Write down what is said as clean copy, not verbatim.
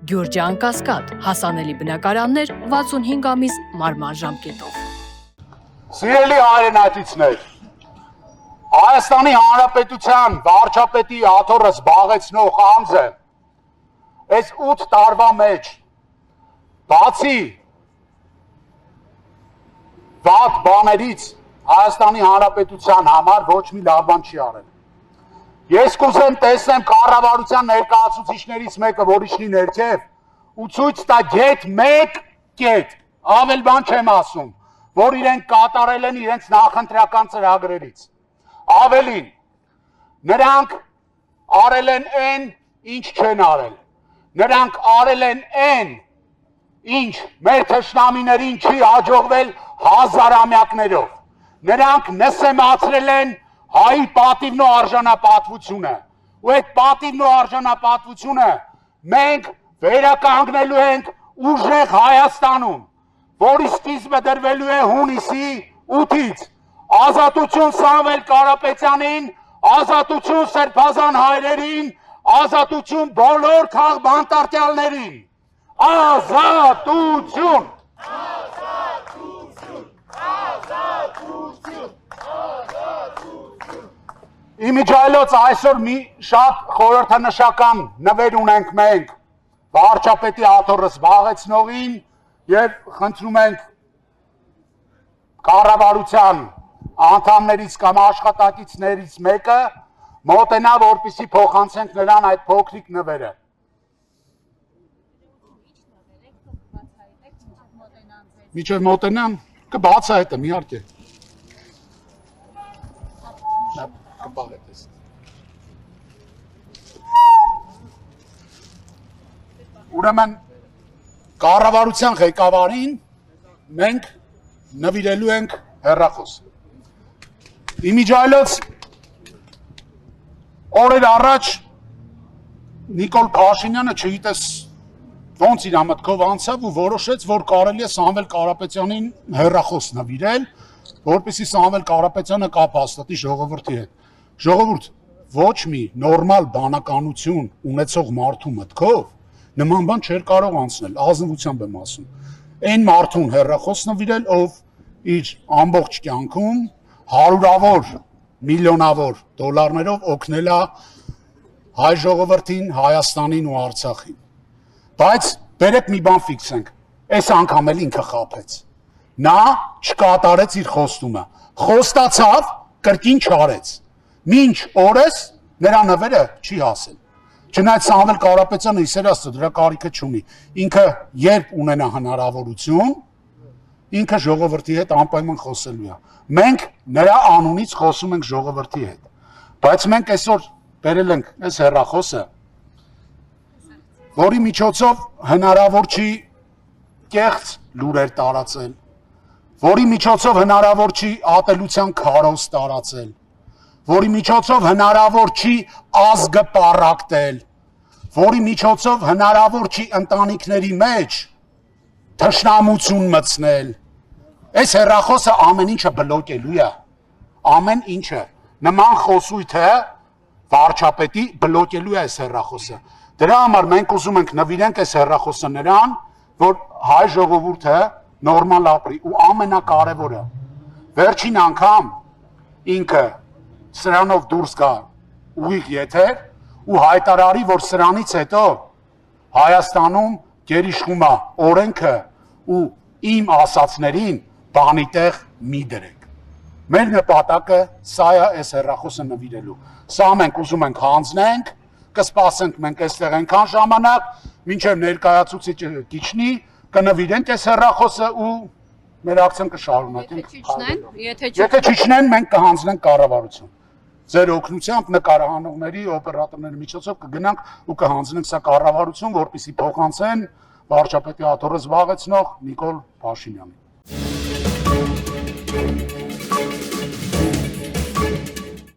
Գյուրջան Կասկադ, հասանելի բնակարաններ 65 ամիս մարման ժամկետով։ Սիրելի հայրենակիցներ, Հայաստանի Հանրապետության վարչապետի աթոռը զբաղեցնող անձը այս 8 տարվա մեջ բացի վատ բաներից Հայաստանի Հանրապետության համար ոչ մի լավ բան չի արել։ Ես կուզեմ տեսնեմ կառավարության ներկայացուցիչներից մեկը, որ իջնի ներքև ու ցույց տա գետ մեկ կետ, ավել բան չեմ ասում, որ իրենք կատարել են իրենց նախընտրական ծրագրերից։ Ավելին, նրանք արել են այն, ինչ չեն արել։ Նրանք արել են այն, ինչ մեր թշնամիներին չի հաջողվել հազարամյակներով։ Նրանք նսեմացրել են հայի պատիվն ու արժանապատվությունը։ Ու այդ պատիվն ու արժանապատվությունը մենք վերականգնելու ենք ուժեղ Հայաստանում, որի սկիզբը դրվելու է հունիսի 8-ից։ Ազատություն Սամվել Կարապետյանին, ազատություն սրբազան հայրերին, ազատություն բոլոր քաղբանտարկյալներին։ Ազատություն! Իմիջայլոց այսօր մի շատ խորհրդանշական նվեր ունենք մենք վարչապետի աթոռը զբաղեցնողին եւ խնդրում ենք կառավարության անդամներից կամ աշխատակիցներից մեկը մոտենա, որպեսզի փոխանցենք նրան այդ փոքրիկ նվերը։ Միջև մոտենան, կբացահայտեմ իհարկե։ Ուրեմն կառավարության ղեկավարին մենք նվիրելու ենք հեռախոս։ Իմիջայլոց օրեր առաջ Նիկոլ Փաշինյանը չգիտես ոնց իր մտքով անցավ ու որոշեց, որ կարելի է Սամվել Կարապետյանին հեռախոս նվիրել, որպեսզի Սամվել Կարապետյանը կապ հաստատի ժողովրդի հետ։ Ժողովուրդ, ոչ մի նորմալ բանականություն ունեցող մարդու մտքով նման բան չէր կարող անցնել, ազնվությամբ եմ ասում։ Այն մարդուն հեռախոս նվիրել, ով իր ամբողջ կյանքում հարյուրավոր, միլիոնավոր դոլարներով օգնել է հայ ժողովրդին, Հայաստանին ու Արցախին։ Բայց բերեք մի բան ֆիքսենք, այս անգամ էլ ինքը խաբեց։ Նա չկատարեց իր խոստումը, խոստացավ, կրկին չարեց։ Մինչ օրս նրա նվերը չի հասել։ Չնայած Սամվել Կարապետյանը իսեր աստծո դրա կարիքը չունի։ Ինքը երբ ունենա հնարավորություն, ինքը ժողովրդի հետ անպայման խոսելու է։ Մենք նրա անունից խոսում ենք ժողովրդի հետ։ Բայց մենք այսօր բերել ենք այս հեռախոսը, որի միջոցով հնարավոր չի կեղծ լուրեր տարածել, որի միջոցով հնարավոր չի ատելության քարոզ տարածել, որի միջոցով հնարավոր չի ազգը պառակտել, որի միջոցով հնարավոր չի ընտանիքների մեջ թշնամություն մտցնել։ Այս հեռախոսը ամեն ինչը բլոկելու է, ամեն ինչը, նման խոսույթը վարչապետի բլոկելու է այս հեռախոսը։ Դրա համար մենք ուզում ենք նվիրենք այս հեռախոսը նրան, որ հայ ժողովուրդը նորմալ ապրի ու ամենակարևորը վերջին անգամ ինքը սրանով դուրս գա ուղիղ եթեր ու հայտարարի, որ սրանից հետո Հայաստանում գերիշխում է օրենքը ու իմ ասածներին բանի տեղ մի դրեք։ Մեր նպատակը սա է այս հեռախոսը նվիրելու։ Սա մենք ուզում ենք հանձնենք, կսպասենք մենք այստեղ այնքան ժամանակ, մինչև ներկայացուցիչը կիջնի, կնվիրենք այս հեռախոսը ու մեր ակցիան կշարունակենք։ Եթե չիջնեն, մենք կհանձնենք կառավարություն։ Ձեր օգնությամբ նկարահանողների, օպերատորների միջոցով կգնանք ու կհանձնենք սա կառավարություն, որպեսզի փոխանցեն վարչապետի աթոռը զբաղեցնող Նիկոլ Փաշինյանին։